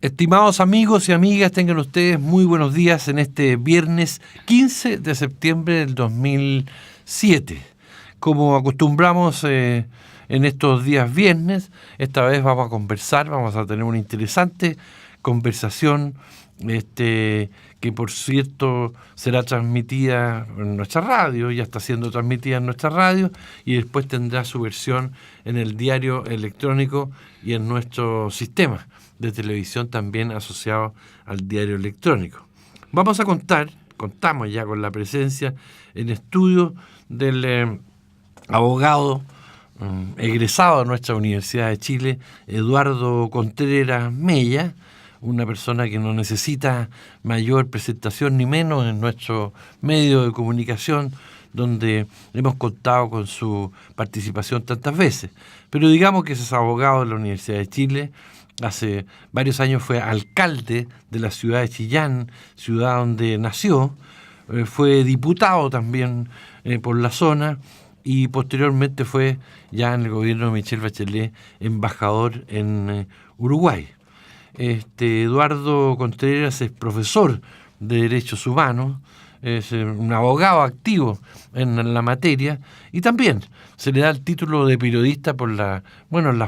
Estimados amigos y amigas, tengan ustedes muy buenos días en este viernes 15 de septiembre del 2007. Como acostumbramos en estos días viernes, esta vez vamos a conversar, vamos a tener una interesante conversación que por cierto será transmitida en nuestra radio, ya está siendo transmitida en nuestra radio y después tendrá su versión en el diario electrónico y en nuestro sistema de televisión también asociado al diario electrónico. Contamos ya con la presencia en estudio del abogado egresado de nuestra Universidad de Chile, Eduardo Contreras Mella, una persona que no necesita mayor presentación ni menos en nuestro medio de comunicación, donde hemos contado con su participación tantas veces. Pero digamos que es abogado de la Universidad de Chile. Hace varios años fue alcalde de la ciudad de Chillán, ciudad donde nació. Fue diputado también por la zona y posteriormente fue, ya en el gobierno de Michelle Bachelet, embajador en Uruguay. Eduardo Contreras es profesor de Derechos Humanos, es un abogado activo en la materia y también se le da el título de periodista por la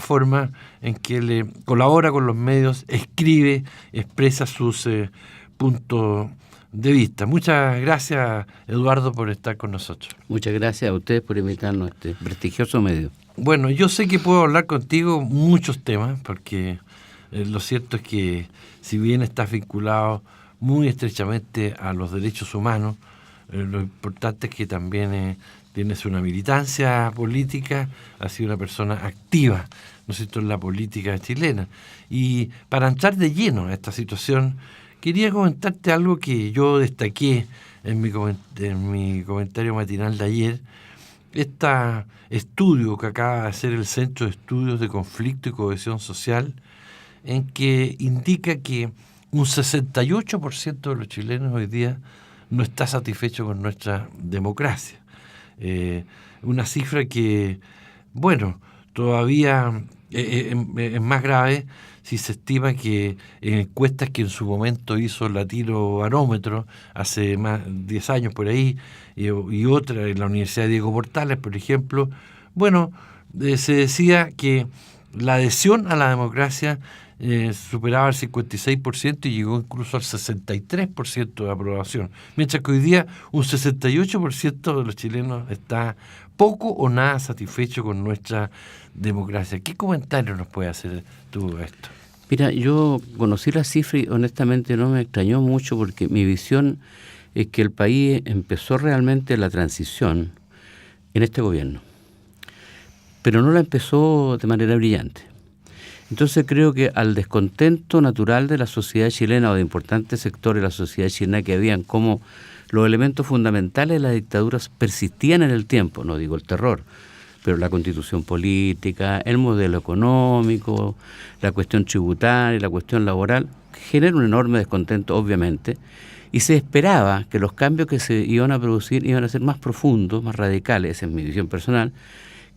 forma en que él colabora con los medios, escribe, expresa sus puntos de vista. Muchas gracias, Eduardo, por estar con nosotros. Muchas gracias a ustedes por invitarnos a este prestigioso medio. Bueno, yo sé que puedo hablar contigo muchos temas, porque lo cierto es que si bien estás vinculado muy estrechamente a los derechos humanos, lo importante es que también tienes una militancia política, has sido una persona activa, ¿no es cierto?, en la política chilena. Y para entrar de lleno a esta situación, quería comentarte algo que yo destaqué en mi comentario matinal de ayer. Este estudio que acaba de hacer el Centro de Estudios de Conflicto y Cohesión Social, en que indica que un 68% de los chilenos hoy día no está satisfecho con nuestra democracia. Una cifra que, todavía es más grave si se estima que en encuestas que en su momento hizo Latino Barómetro, hace más de 10 años por ahí, y otra en la Universidad Diego Portales, por ejemplo, se decía que la adhesión a la democracia superaba el 56% y llegó incluso al 63% de aprobación, mientras que hoy día un 68% de los chilenos está poco o nada satisfecho con nuestra democracia. ¿Qué comentario nos puede hacer tú a esto? Mira, yo conocí la cifra y honestamente no me extrañó mucho, porque mi visión es que el país empezó realmente la transición en este gobierno, pero no la empezó de manera brillante. Entonces creo que al descontento natural de la sociedad chilena o de importantes sectores de la sociedad chilena que habían como los elementos fundamentales de la dictadura persistían en el tiempo, no digo el terror, pero la constitución política, el modelo económico, la cuestión tributaria, la cuestión laboral, genera un enorme descontento, obviamente, y se esperaba que los cambios que se iban a producir iban a ser más profundos, más radicales, esa es mi visión personal.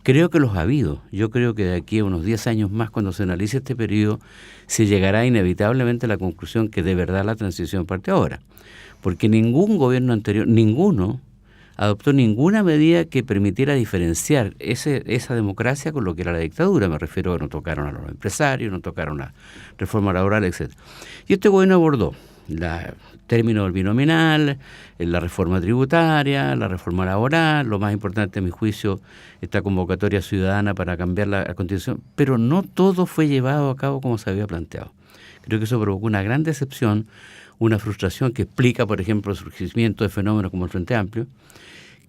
Creo que los ha habido. Yo creo que de aquí a unos 10 años más, cuando se analice este periodo, se llegará inevitablemente a la conclusión que de verdad la transición parte ahora. Porque ningún gobierno anterior, ninguno, adoptó ninguna medida que permitiera diferenciar esa democracia con lo que era la dictadura. Me refiero a que no tocaron a los empresarios, no tocaron la reforma laboral, etc. Y este gobierno abordó el término del binominal, la reforma tributaria, la reforma laboral, lo más importante a mi juicio, esta convocatoria ciudadana para cambiar la Constitución, pero no todo fue llevado a cabo como se había planteado. Creo que eso provocó una gran decepción, una frustración que explica, por ejemplo, el surgimiento de fenómenos como el Frente Amplio,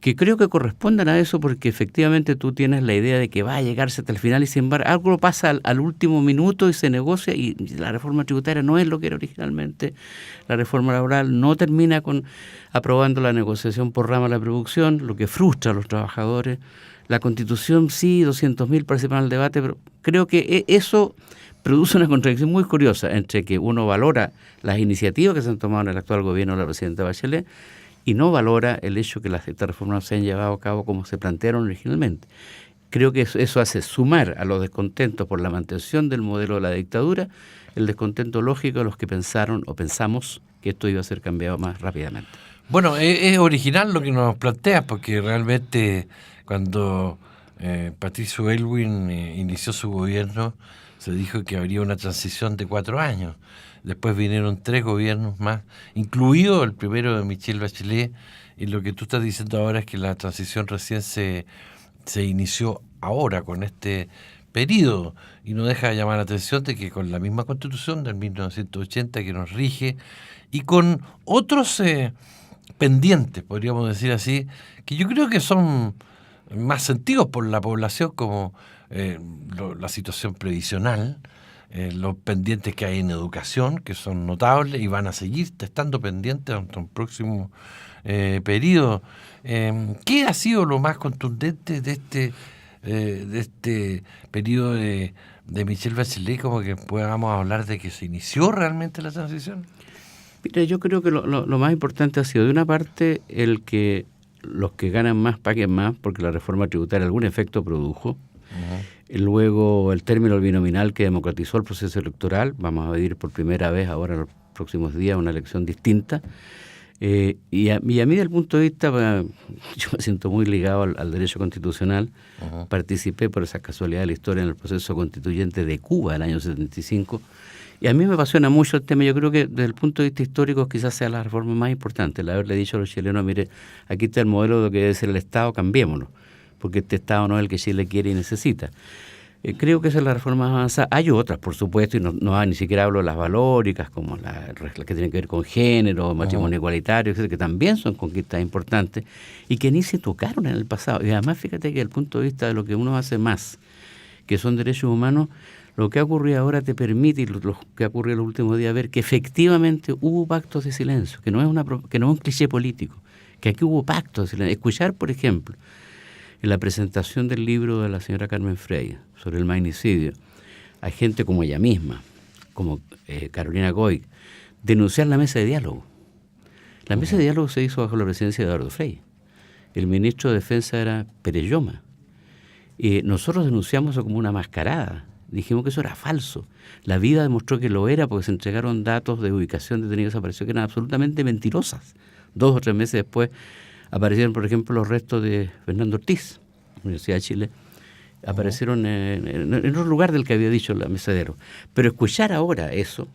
que creo que corresponden a eso, porque efectivamente tú tienes la idea de que va a llegarse hasta el final y sin embargo algo pasa al último minuto y se negocia, y la reforma tributaria no es lo que era originalmente, la reforma laboral no termina con aprobando la negociación por rama de la producción, lo que frustra a los trabajadores. La Constitución sí, 200.000 participan en el debate, pero creo que eso produce una contradicción muy curiosa entre que uno valora las iniciativas que se han tomado en el actual gobierno de la presidenta Bachelet y no valora el hecho que estas reformas se han llevado a cabo como se plantearon originalmente. Creo que eso hace sumar a los descontentos por la mantención del modelo de la dictadura el descontento lógico de los que pensaron o pensamos que esto iba a ser cambiado más rápidamente. Bueno, es original lo que nos planteas, porque realmente cuando Patricio Aylwin inició su gobierno, se dijo que habría una transición de 4 años. Después vinieron 3 gobiernos más, incluido el primero de Michelle Bachelet, y lo que tú estás diciendo ahora es que la transición recién se inició ahora, con este periodo, y no deja de llamar la atención de que con la misma Constitución del 1980 que nos rige, y con otros pendientes, podríamos decir así, que yo creo que son más sentidos por la población, como la situación previsional, los pendientes que hay en educación, que son notables y van a seguir estando pendientes hasta un próximo periodo. ¿Qué ha sido lo más contundente de este periodo de Michelle Bachelet, como que podamos hablar de que se inició realmente la transición? Mira, yo creo que lo más importante ha sido, de una parte, el que los que ganan más paguen más, porque la reforma tributaria algún efecto produjo. Uh-huh. Luego, el término binominal que democratizó el proceso electoral. Vamos a vivir por primera vez ahora en los próximos días una elección distinta. Y a mí, desde el punto de vista, yo me siento muy ligado al derecho constitucional. Uh-huh. Participé, por esa casualidad de la historia, en el proceso constituyente de Cuba del año 75. Y a mí me apasiona mucho el tema. Yo creo que desde el punto de vista histórico quizás sea la reforma más importante, el haberle dicho a los chilenos, mire, aquí está el modelo de lo que debe ser el Estado, cambiémoslo, porque este Estado no es el que Chile quiere y necesita. Creo que esa es la reforma más avanzada. Hay otras, por supuesto, y no ni siquiera hablo de las valóricas, como las que tienen que ver con género, matrimonio igualitario, etcétera, que también son conquistas importantes y que ni se tocaron en el pasado. Y además, fíjate que desde el punto de vista de lo que uno hace más, que son derechos humanos, lo que ha ocurrido ahora te permite, y lo que ha ocurrido en los últimos días, ver que efectivamente hubo pactos de silencio, que no es un cliché político, que aquí hubo pactos de silencio. Escuchar, por ejemplo, en la presentación del libro de la señora Carmen Freire sobre el magnicidio, a gente como ella misma, como Carolina Goy, denunciar la mesa de diálogo. La mesa de diálogo se hizo bajo la presidencia de Eduardo Frei. El ministro de Defensa era Pérez Lloma. Nosotros denunciamos eso como una mascarada. Dijimos que eso era falso. La vida demostró que lo era, porque se entregaron datos de ubicación de detenidos desaparecidos que eran absolutamente mentirosas. 2 o 3 meses después aparecieron, por ejemplo, los restos de Fernando Ortiz, Universidad de Chile. Aparecieron en otro lugar del que había dicho la mesa de diálogo. Pero escuchar ahora eso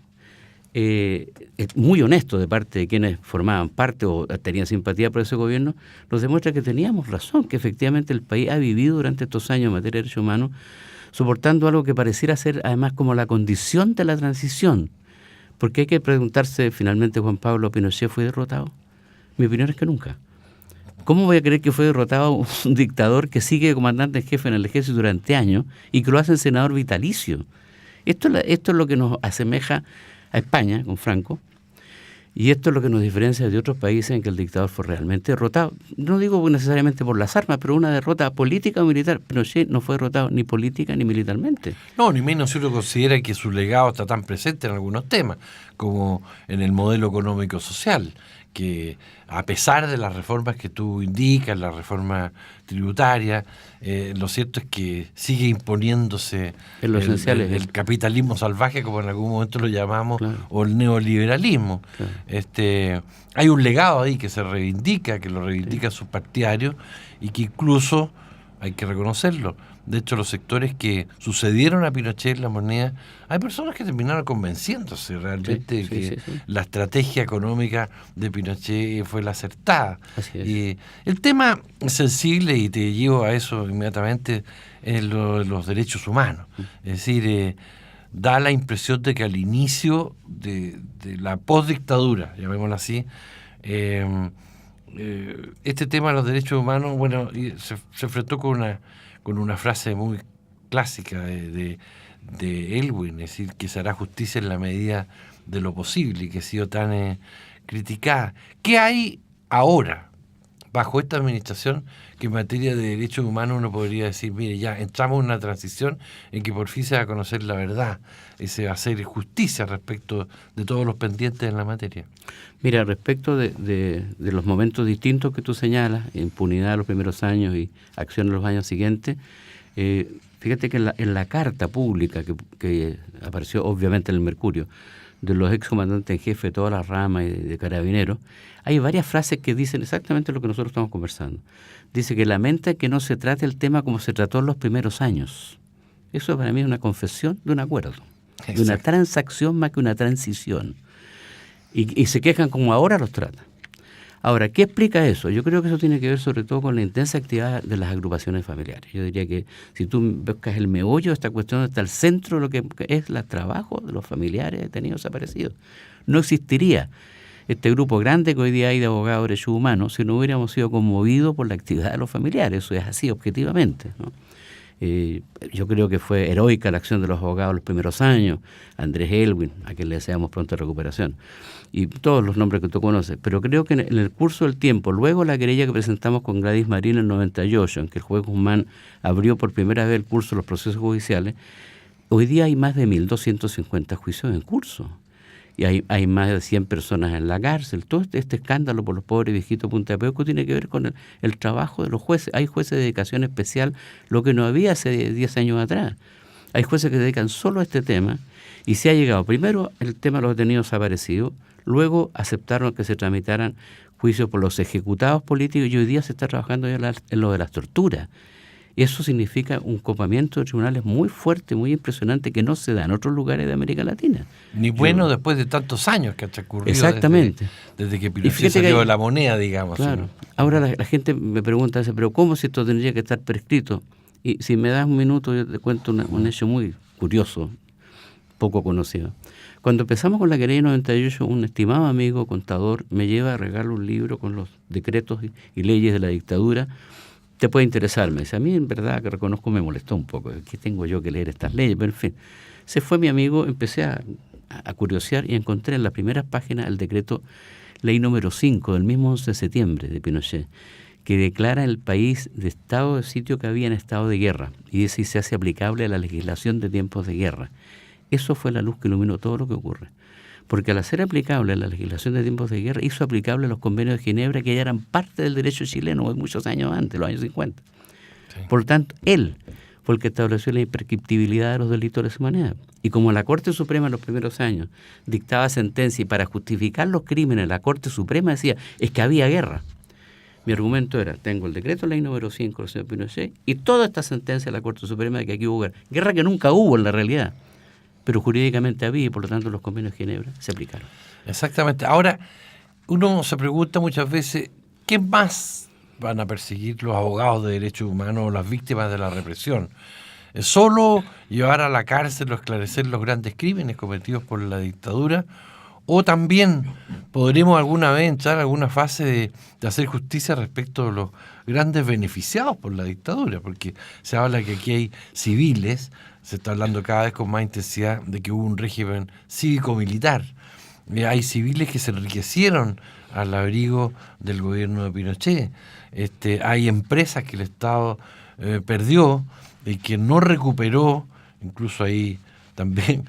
es muy honesto de parte de quienes formaban parte o tenían simpatía por ese gobierno, nos demuestra que teníamos razón, que efectivamente el país ha vivido durante estos años en materia de derechos humanos soportando algo que pareciera ser además como la condición de la transición. Porque hay que preguntarse, finalmente, Juan Pablo, ¿Pinochet fue derrotado? Mi opinión es que nunca. ¿Cómo voy a creer que fue derrotado un dictador que sigue comandante en jefe en el ejército durante años y que lo hace senador vitalicio? Esto es lo que nos asemeja a España, con Franco, y esto es lo que nos diferencia de otros países en que el dictador fue realmente derrotado. No digo necesariamente por las armas, pero una derrota política o militar. Pinochet no fue derrotado ni política ni militarmente. No, ni menos si uno considera que su legado está tan presente en algunos temas, como en el modelo económico-social, que a pesar de las reformas que tú indicas, la reforma tributaria, lo cierto es que sigue imponiéndose el capitalismo salvaje, como en algún momento lo llamamos, claro, o el neoliberalismo. Claro. Hay un legado ahí que se reivindica, que lo reivindican sus partidarios, y que incluso, hay que reconocerlo, de hecho los sectores que sucedieron a Pinochet en la moneda, hay personas que terminaron convenciéndose realmente que la estrategia económica de Pinochet fue la acertada. Y el tema sensible, y te llevo a eso inmediatamente, es los derechos humanos. Es decir, da la impresión de que al inicio de la postdictadura, llamémoslo así, este tema de los derechos humanos, bueno, se enfrentó con una frase muy clásica de Aylwin, es decir, que se hará justicia en la medida de lo posible, y que ha sido tan criticada. ¿Qué hay ahora, bajo esta administración, que en materia de derechos humanos uno podría decir, mire, ya entramos en una transición en que por fin se va a conocer la verdad, y se va a hacer justicia respecto de todos los pendientes en la materia? Mira, respecto de los momentos distintos que tú señalas, impunidad los primeros años y acción en los años siguientes, Fíjate que en la carta pública que apareció obviamente en el Mercurio, de los excomandantes en jefe de todas las ramas y de carabineros, hay varias frases que dicen exactamente lo que nosotros estamos conversando. Dice que lamenta que no se trate el tema como se trató en los primeros años. Eso para mí es una confesión de un acuerdo, de una transacción más que una transición. Y se quejan como ahora los tratan. Ahora, ¿qué explica eso? Yo creo que eso tiene que ver sobre todo con la intensa actividad de las agrupaciones familiares. Yo diría que si tú buscas el meollo de esta cuestión, está el centro de lo que es el trabajo de los familiares detenidos desaparecidos. No existiría este grupo grande que hoy día hay de abogados de derechos humanos si no hubiéramos sido conmovidos por la actividad de los familiares. Eso es así, objetivamente, ¿no? Yo creo que fue heroica la acción de los abogados los primeros años, Andrés Elwin, a quien le deseamos pronta recuperación, y todos los nombres que tú conoces, pero creo que en el curso del tiempo, luego la querella que presentamos con Gladys Marín en el 98, en que el juez Guzmán abrió por primera vez el curso de los procesos judiciales, hoy día hay más de 1.250 juicios en curso. Y hay más de 100 personas en la cárcel. Todo este escándalo por los pobres viejitos de Punta de Peuco tiene que ver con el trabajo de los jueces. Hay jueces de dedicación especial, lo que no había hace 10 años atrás. Hay jueces que se dedican solo a este tema y se ha llegado primero el tema de los detenidos desaparecidos, luego aceptaron que se tramitaran juicios por los ejecutados políticos y hoy día se está trabajando ya en lo de las torturas. Eso significa un copamiento de tribunales muy fuerte, muy impresionante, que no se da en otros lugares de América Latina. Ni bueno después de tantos años que ha transcurrido. Exactamente. Desde que Pinochet salió de la moneda, digamos. Claro. ¿Sí? Ahora la gente me pregunta, pero ¿cómo si esto tendría que estar prescrito? Y si me das un minuto, yo te cuento un hecho muy curioso, poco conocido. Cuando empezamos con la querella 98, un estimado amigo contador me lleva a regalo un libro con los decretos y leyes de la dictadura. Te puede interesar, me dice. A mí, en verdad, que reconozco, me molestó un poco. ¿Qué tengo yo que leer estas leyes? Pero, en fin, se fue mi amigo, empecé a curiosear y encontré en las primeras páginas el decreto ley número 5 del mismo 11 de septiembre de Pinochet, que declara el país de estado de sitio que había en estado de guerra y dice y se hace aplicable a la legislación de tiempos de guerra. Eso fue la luz que iluminó todo lo que ocurre. Porque al hacer aplicable la legislación de tiempos de guerra, hizo aplicable los convenios de Ginebra que ya eran parte del derecho chileno muchos años antes, los años 50. Sí. Por lo tanto, él fue el que estableció la imprescriptibilidad de los delitos de lesa humanidad. Y como la Corte Suprema en los primeros años dictaba sentencia y para justificar los crímenes la Corte Suprema decía, es que había guerra. Mi argumento era, tengo el decreto ley número 5 del señor Pinochet y toda esta sentencia de la Corte Suprema de que aquí hubo guerra. Guerra que nunca hubo en la realidad, pero jurídicamente había y por lo tanto los convenios de Ginebra se aplicaron. Exactamente. Ahora, uno se pregunta muchas veces, ¿qué más van a perseguir los abogados de derechos humanos o las víctimas de la represión? ¿Es solo llevar a la cárcel o esclarecer los grandes crímenes cometidos por la dictadura? ¿O también podremos alguna vez entrar a alguna fase de hacer justicia respecto de los grandes beneficiados por la dictadura? Porque se habla que aquí hay civiles, se está hablando cada vez con más intensidad de que hubo un régimen cívico-militar. Hay civiles que se enriquecieron al abrigo del gobierno de Pinochet. Hay empresas que el Estado perdió y que no recuperó. Incluso ahí también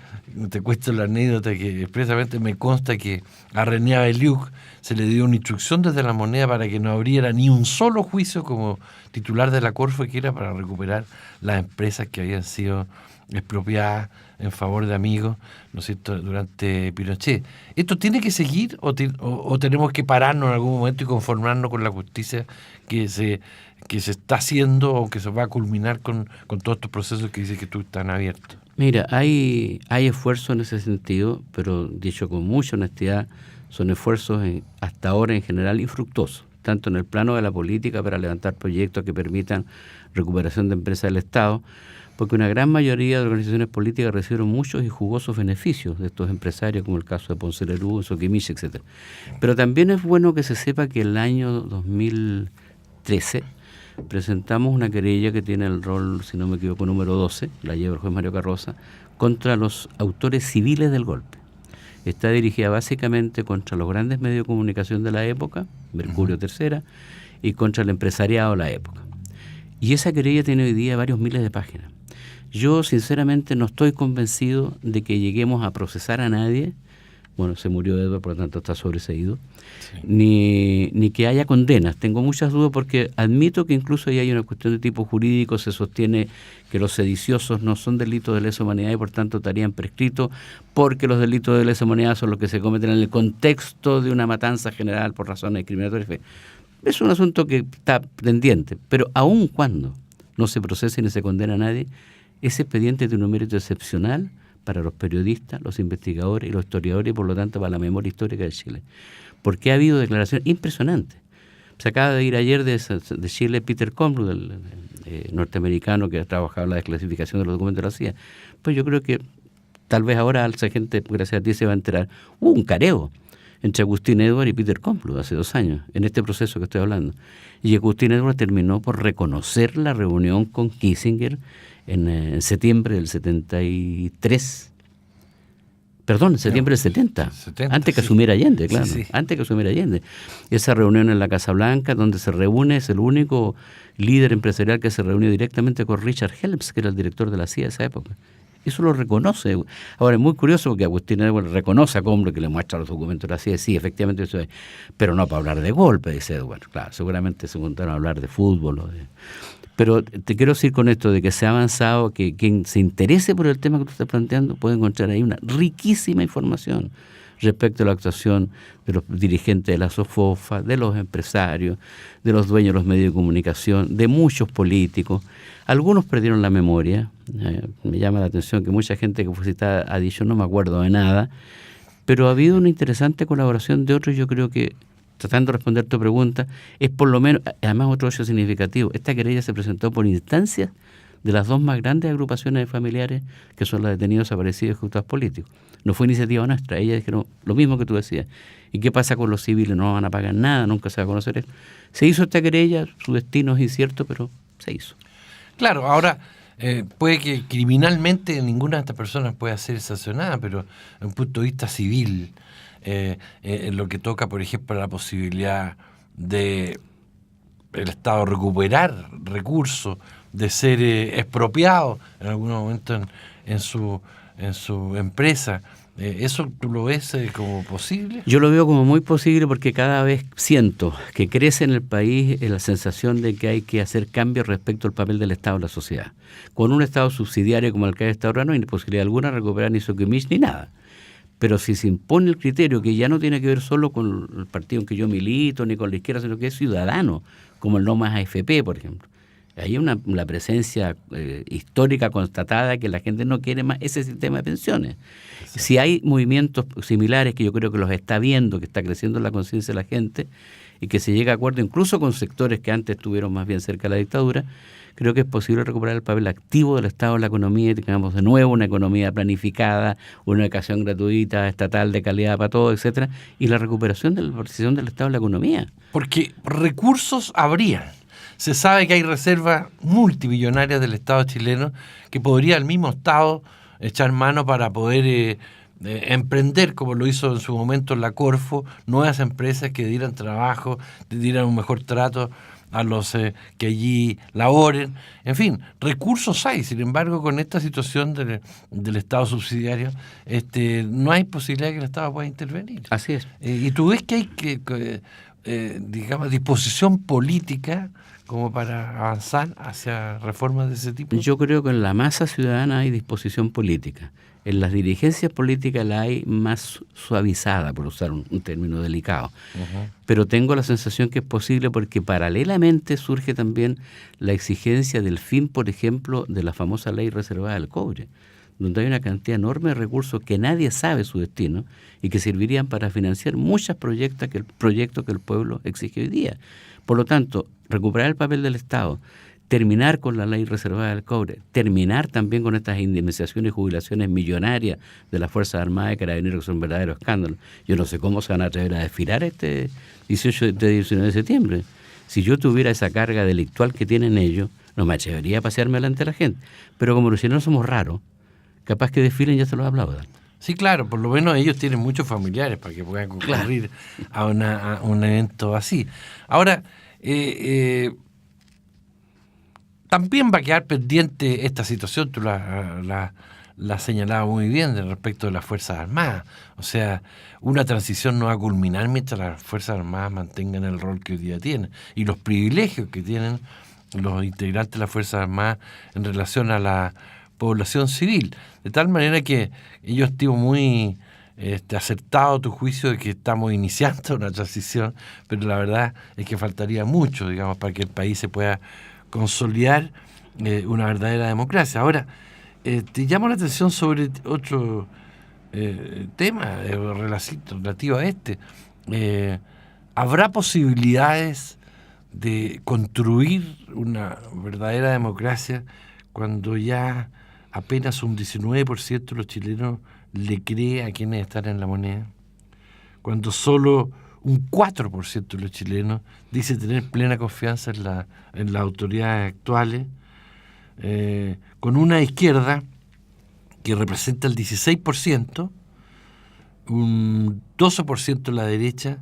te cuento la anécdota que expresamente me consta que a René Abeliuk se le dio una instrucción desde la moneda para que no abriera ni un solo juicio como titular de la Corfo, que era para recuperar las empresas que habían sido expropiadas en favor de amigos, ¿no es cierto?, durante Pinochet. ¿Esto tiene que seguir o tenemos que pararnos en algún momento y conformarnos con la justicia que se está haciendo o que se va a culminar con todos estos procesos que dices que tú están abiertos? Mira, hay esfuerzos en ese sentido, pero dicho con mucha honestidad, son esfuerzos hasta ahora en general infructuosos, tanto en el plano de la política para levantar proyectos que permitan recuperación de empresas del Estado, porque una gran mayoría de organizaciones políticas recibieron muchos y jugosos beneficios de estos empresarios, como el caso de Ponce Lerú, Soquimich, etc. Pero también es bueno que se sepa que el año 2013 presentamos una querella que tiene el rol, si no me equivoco, número 12, la lleva el juez Mario Carroza, contra los autores civiles del golpe. Está dirigida básicamente contra los grandes medios de comunicación de la época, Mercurio Tercera, y contra el empresariado de la época. Y esa querella tiene hoy día varios miles de páginas. Yo sinceramente no estoy convencido de que lleguemos a procesar a nadie Bueno, se murió Edward, por lo tanto está sobreseído. Sí. Ni que haya condenas. Tengo muchas dudas porque admito que incluso ahí hay una cuestión de tipo jurídico. Se sostiene que los sediciosos no son delitos de lesa humanidad y por tanto estarían prescritos, porque los delitos de lesa humanidad son los que se cometen en el contexto de una matanza general por razones discriminatorias. Es un asunto que está pendiente, pero aun cuando no se procese ni se condena a nadie, ese expediente tiene un mérito excepcional para los periodistas, los investigadores y los historiadores, y por lo tanto para la memoria histórica de Chile. Porque ha habido declaraciones impresionantes. Se acaba de ir ayer de Chile Peter Komrud, el norteamericano que ha trabajado en la desclasificación de los documentos de la CIA. Pues yo creo que tal vez ahora esa gente, gracias a ti, se va a enterar. Hubo un careo entre Agustín Edward y Peter Komrud hace 2 años, en este proceso que estoy hablando. Y Agustín Edward terminó por reconocer la reunión con Kissinger en septiembre del 73. Perdón, en septiembre del 70, antes que asumiera Allende, claro, sí. Antes que asumiera Allende. Esa reunión en la Casa Blanca, donde se reúne, es el único líder empresarial que se reunió directamente con Richard Helms, que era el director de la CIA de esa época. Eso lo reconoce. Ahora, es muy curioso porque Agustín Edward reconoce a Komrud, que le muestra los documentos de la CIA, sí, efectivamente eso es, pero no para hablar de golpe, dice Edward. Claro, seguramente se juntaron a hablar de fútbol o de... Pero te quiero decir con esto de que se ha avanzado, que quien se interese por el tema que tú estás planteando puede encontrar ahí una riquísima información respecto a la actuación de los dirigentes de la SOFOFA, de los empresarios, de los dueños de los medios de comunicación, de muchos políticos. Algunos perdieron la memoria. Me llama la atención que mucha gente que fue citada ha dicho no me acuerdo de nada, pero ha habido una interesante colaboración de otros. Yo creo que, tratando de responder tu pregunta, es por lo menos, además otro hecho significativo, esta querella se presentó por instancias de las 2 más grandes agrupaciones de familiares, que son las detenidos, desaparecidos y ejecutados políticos. No fue iniciativa nuestra, ellas dijeron lo mismo que tú decías. ¿Y qué pasa con los civiles? No van a pagar nada, nunca se va a conocer esto. Se hizo esta querella, su destino es incierto, pero se hizo. Claro, ahora puede que criminalmente ninguna de estas personas pueda ser sancionada, pero desde un punto de vista civil, en lo que toca, por ejemplo, la posibilidad de el Estado recuperar recursos, de ser expropiado en algún momento en su empresa. ¿Eso tú lo ves como posible? Yo lo veo como muy posible porque cada vez siento que crece en el país la sensación de que hay que hacer cambios respecto al papel del Estado en la sociedad. Con un Estado subsidiario como el que hay hasta ahora no hay posibilidad alguna de recuperar ni Soquimich ni nada. Pero si se impone el criterio que ya no tiene que ver solo con el partido en que yo milito ni con la izquierda, sino que es ciudadano, como el no más AFP, por ejemplo. Hay una presencia histórica constatada que la gente no quiere más ese sistema de pensiones. Sí. Si hay movimientos similares que yo creo que los está viendo, que está creciendo la conciencia de la gente y que se llega a acuerdo incluso con sectores que antes estuvieron más bien cerca de la dictadura, creo que es posible recuperar el papel activo del Estado en la economía y tengamos de nuevo una economía planificada, una educación gratuita, estatal, de calidad para todos, etcétera, y la recuperación de la participación del Estado en la economía. Porque recursos habría. Se sabe que hay reservas multimillonarias del Estado chileno que podría el mismo Estado echar mano para poder emprender, como lo hizo en su momento la Corfo, nuevas empresas que dieran trabajo, dieran un mejor trato a los que allí laboren. En fin, recursos hay. Sin embargo, con esta situación del Estado subsidiario, no hay posibilidad de que el Estado pueda intervenir. Así es. Y tú ves que hay digamos, disposición política como para avanzar hacia reformas de ese tipo. Yo creo que en la masa ciudadana hay disposición política. En las dirigencias políticas la hay más suavizada, por usar un término delicado. Uh-huh. Pero tengo la sensación que es posible porque paralelamente surge también la exigencia del fin, por ejemplo, de la famosa ley reservada del cobre, donde hay una cantidad enorme de recursos que nadie sabe su destino y que servirían para financiar muchos proyectos que el pueblo exige hoy día. Por lo tanto, recuperar el papel del Estado, terminar con la ley reservada del cobre, terminar también con estas indemnizaciones y jubilaciones millonarias de las Fuerzas Armadas y Carabineros, que son verdaderos escándalos. Yo no sé cómo se van a atrever a desfilar este 19 de septiembre. Si yo tuviera esa carga delictual que tienen ellos, no me atrevería a pasearme delante de la gente. Pero como los chilenos somos raros, capaz que desfilen ya se los aplaudan. Sí, claro, por lo menos ellos tienen muchos familiares para que puedan concurrir a un evento así. Ahora, también va a quedar pendiente esta situación, tú la la señalaba muy bien respecto de las Fuerzas Armadas. O sea, una transición no va a culminar mientras las Fuerzas Armadas mantengan el rol que hoy día tienen y los privilegios que tienen los integrantes de las Fuerzas Armadas en relación a la población civil. De tal manera que yo estimo muy acertado tu juicio de que estamos iniciando una transición, pero la verdad es que faltaría mucho, digamos, para que el país se pueda consolidar una verdadera democracia. Ahora, te llamo la atención sobre otro tema relativo a este. ¿Habrá posibilidades de construir una verdadera democracia cuando ya apenas un 19% de los chilenos le cree a quienes están en la moneda? Cuando solo un 4% de los chilenos dice tener plena confianza en las autoridades actuales, con una izquierda que representa el 16%, un 12% la derecha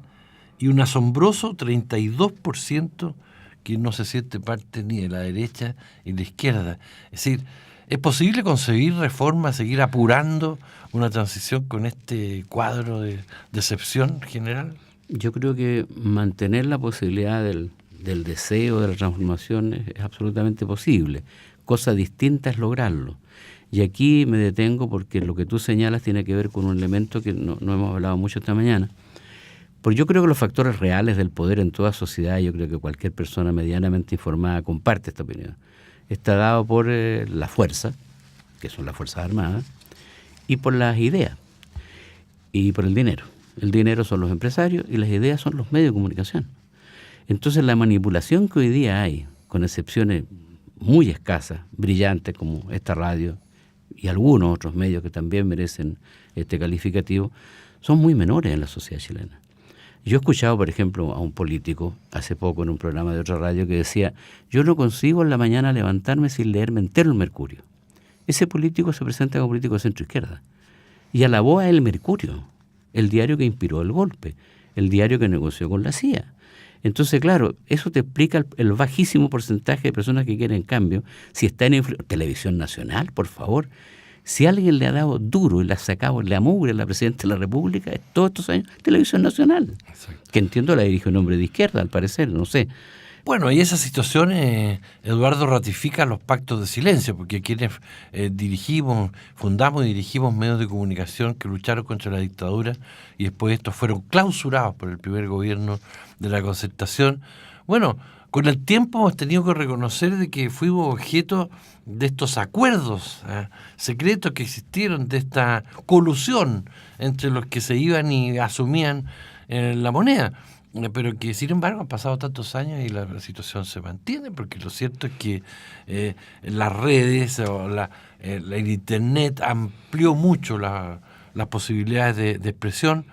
y un asombroso 32% que no se siente parte ni de la derecha ni de la izquierda. Es decir, ¿es posible concebir reformas, seguir apurando una transición con este cuadro de decepción general? Yo creo que mantener la posibilidad del deseo de la transformación es absolutamente posible. Cosa distinta es lograrlo. Y aquí me detengo porque lo que tú señalas tiene que ver con un elemento que no hemos hablado mucho esta mañana. Porque yo creo que los factores reales del poder en toda sociedad, yo creo que cualquier persona medianamente informada comparte esta opinión, está dado por la fuerza, que son las Fuerzas Armadas, y por las ideas, y por el dinero. El dinero son los empresarios y las ideas son los medios de comunicación. Entonces la manipulación que hoy día hay, con excepciones muy escasas, brillantes como esta radio y algunos otros medios que también merecen este calificativo, son muy menores en la sociedad chilena. Yo he escuchado, por ejemplo, a un político hace poco en un programa de otra radio que decía: yo no consigo en la mañana levantarme sin leerme entero el Mercurio. Ese político se presenta como político de centro-izquierda y alabó a El Mercurio, el diario que inspiró el golpe, el diario que negoció con la CIA. Entonces, claro, eso te explica el bajísimo porcentaje de personas que quieren cambio. Si está en televisión nacional, por favor. Si alguien le ha dado duro y le ha sacado la mugre a la Presidenta de la República, todos estos años, Televisión Nacional. Exacto. Que entiendo la dirige un hombre de izquierda, al parecer, no sé. Bueno, y esa situación, Eduardo, ratifica los pactos de silencio, porque quienes fundamos y dirigimos medios de comunicación que lucharon contra la dictadura y después estos fueron clausurados por el primer gobierno de la Concertación. Bueno, con el tiempo hemos tenido que reconocer de que fuimos objeto de estos acuerdos secretos que existieron, de esta colusión entre los que se iban y asumían la moneda, pero que sin embargo han pasado tantos años y la situación se mantiene, porque lo cierto es que las redes o el internet amplió mucho las posibilidades de expresión,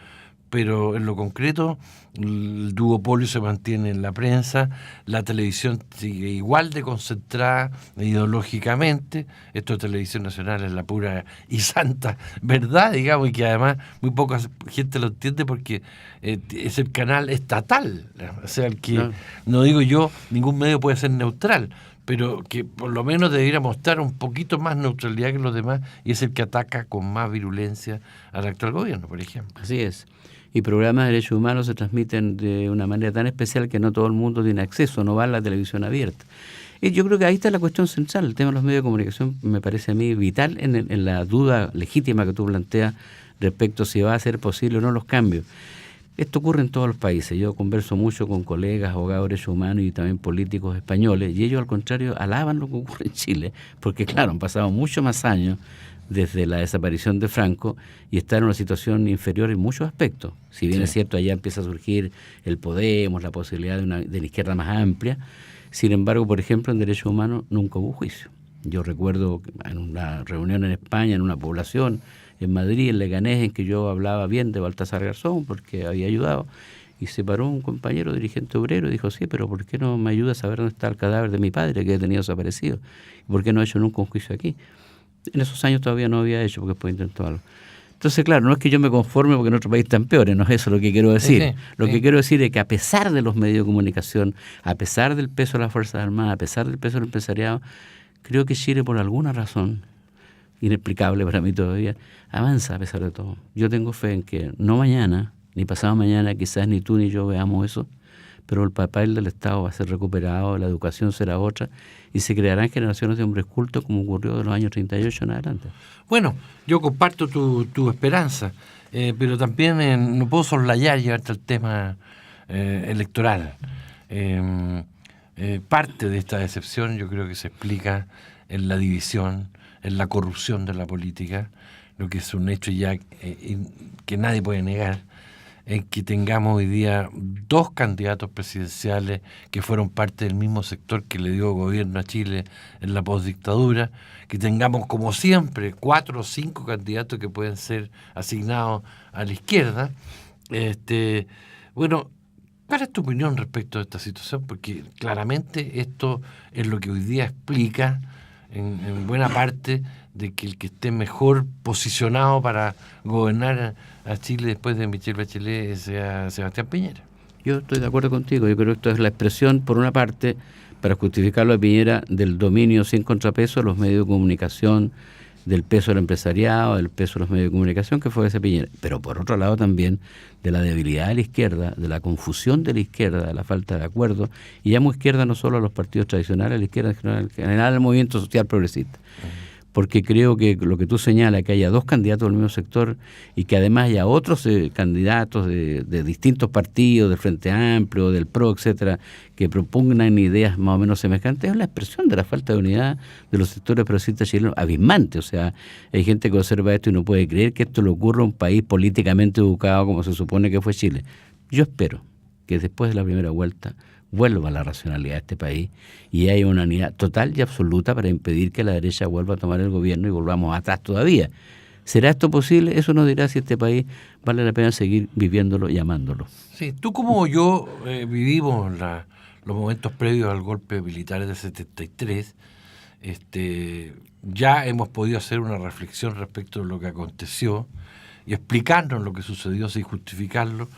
pero en lo concreto el duopolio se mantiene en la prensa, la televisión sigue igual de concentrada ideológicamente. Esto de Televisión Nacional es la pura y santa verdad, digamos, y que además muy poca gente lo entiende porque es el canal estatal, o sea, el que, claro, no digo yo, ningún medio puede ser neutral, pero que por lo menos debería mostrar un poquito más neutralidad que los demás, y es el que ataca con más virulencia al actual gobierno, por ejemplo. Así es. Y programas de derechos humanos se transmiten de una manera tan especial que no todo el mundo tiene acceso, no va a la televisión abierta. Y yo creo que ahí está la cuestión central. El tema de los medios de comunicación me parece a mí vital en la duda legítima que tú planteas respecto a si va a ser posible o no los cambios. Esto ocurre en todos los países. Yo converso mucho con colegas, abogados de derechos humanos y también políticos españoles, y ellos al contrario alaban lo que ocurre en Chile, porque claro, han pasado muchos más años desde la desaparición de Franco y están en una situación inferior en muchos aspectos. Si bien es cierto, allá empieza a surgir el Podemos, la posibilidad de la izquierda más amplia. Sin embargo, por ejemplo, en derechos humanos nunca hubo juicio. Yo recuerdo en una reunión en España, en una población, en Madrid, en Leganés, en que yo hablaba bien de Baltasar Garzón porque había ayudado, y se paró un compañero dirigente obrero y dijo: sí, pero ¿por qué no me ayuda a saber dónde está el cadáver de mi padre que he tenido desaparecido? ¿Por qué no ha hecho nunca un juicio aquí? En esos años todavía no había hecho, porque después intentó algo. Entonces, claro, no es que yo me conforme porque en otro país están peores, no es eso lo que quiero decir. Lo que quiero decir es que a pesar de los medios de comunicación, a pesar del peso de las Fuerzas Armadas, a pesar del peso del empresariado, creo que Chile, por alguna razón, inexplicable para mí todavía, avanza a pesar de todo. Yo tengo fe en que no mañana, ni pasado mañana, quizás ni tú ni yo veamos eso, pero el papel del Estado va a ser recuperado, la educación será otra, y se crearán generaciones de hombres cultos como ocurrió de los años 38 en adelante. Bueno, yo comparto tu esperanza, pero también no puedo soslayar llevarte al tema electoral. Parte de esta decepción yo creo que se explica en la división, en la corrupción de la política, lo que es un hecho ya que nadie puede negar, en que tengamos hoy día dos candidatos presidenciales que fueron parte del mismo sector que le dio gobierno a Chile en la postdictadura, que tengamos como siempre 4 o 5 candidatos que pueden ser asignados a la izquierda. Bueno, ¿cuál es tu opinión respecto a esta situación? Porque claramente esto es lo que hoy día explica en buena parte de que el que esté mejor posicionado para gobernar a Chile después de Michelle Bachelet sea Sebastián Piñera. Yo estoy de acuerdo contigo. Yo creo que esto es la expresión, por una parte, para justificarlo a Piñera, del dominio sin contrapeso de los medios de comunicación, del peso del empresariado, del peso de los medios de comunicación que fue ese Piñera. Pero por otro lado también de la debilidad de la izquierda, de la confusión de la izquierda, de la falta de acuerdo. Y llamo izquierda no solo a los partidos tradicionales, a la izquierda en general al movimiento social progresista. Porque creo que lo que tú señalas, que haya dos candidatos del mismo sector y que además haya otros candidatos de distintos partidos, del Frente Amplio, del PRO, etcétera, que propugnan ideas más o menos semejantes, es la expresión de la falta de unidad de los sectores progresistas chilenos abismante. O sea, hay gente que observa esto y no puede creer que esto le ocurra a un país políticamente educado como se supone que fue Chile. Yo espero que después de la primera vuelta vuelva la racionalidad de este país y haya una unidad total y absoluta para impedir que la derecha vuelva a tomar el gobierno y volvamos atrás todavía. ¿Será esto posible? Eso nos dirá si este país vale la pena seguir viviéndolo y amándolo. Sí, tú como yo vivimos los momentos previos al golpe militar del 73, ya hemos podido hacer una reflexión respecto de lo que aconteció y explicarnos lo que sucedió sin justificarlo.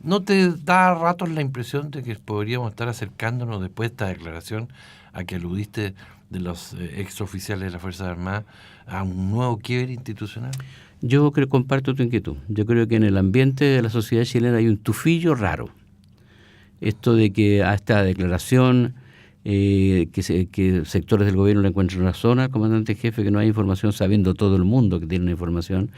¿No te da a ratos la impresión de que podríamos estar acercándonos después de esta declaración a que aludiste de los exoficiales de las Fuerzas Armadas a un nuevo quiebre institucional? Yo creo, comparto tu inquietud. Yo creo que en el ambiente de la sociedad chilena hay un tufillo raro. Esto de que a esta declaración que sectores del gobierno le encuentran razón al comandante en jefe, que no hay información, sabiendo todo el mundo que tiene la información.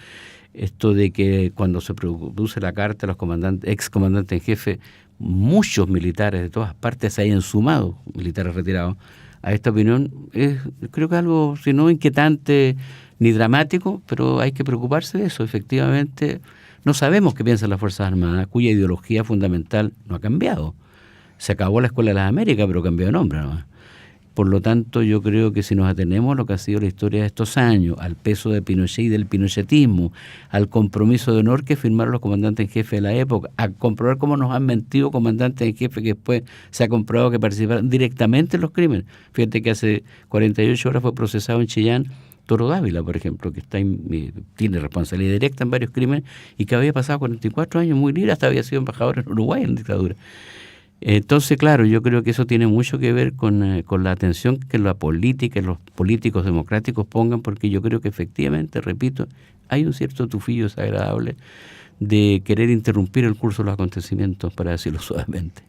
Esto de que cuando se produce la carta, los ex comandantes en jefe, muchos militares de todas partes se hayan sumado, militares retirados, a esta opinión, creo que es algo, si no inquietante ni dramático, pero hay que preocuparse de eso. Efectivamente, no sabemos qué piensan las Fuerzas Armadas, cuya ideología fundamental no ha cambiado. Se acabó la Escuela de las Américas, pero cambió de nombre nomás. Por lo tanto, yo creo que si nos atenemos a lo que ha sido la historia de estos años, al peso de Pinochet y del pinochetismo, al compromiso de honor que firmaron los comandantes en jefe de la época, a comprobar cómo nos han mentido comandantes en jefe que después se ha comprobado que participaron directamente en los crímenes. Fíjate que hace 48 horas fue procesado en Chillán Toro Dávila, por ejemplo, que tiene responsabilidad directa en varios crímenes y que había pasado 44 años muy libre, hasta había sido embajador en Uruguay en dictadura. Entonces, claro, yo creo que eso tiene mucho que ver con la atención que la política y los políticos democráticos pongan, porque yo creo que efectivamente, repito, hay un cierto tufillo desagradable de querer interrumpir el curso de los acontecimientos, para decirlo suavemente.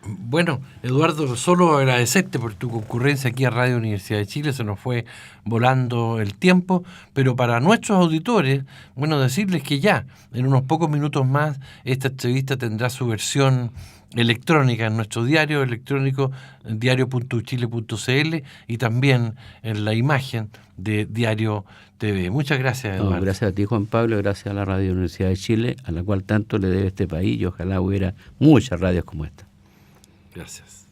Bueno, Eduardo, solo agradecerte por tu concurrencia aquí a Radio Universidad de Chile. Se nos fue volando el tiempo, pero para nuestros auditores, bueno, decirles que ya en unos pocos minutos más esta entrevista tendrá su versión electrónica en nuestro diario electrónico, diario.chile.cl, y también en la imagen de Diario TV. Muchas gracias, Eduardo. No, gracias a ti, Juan Pablo, gracias a la Radio Universidad de Chile, a la cual tanto le debe este país, y ojalá hubiera muchas radios como esta. Gracias.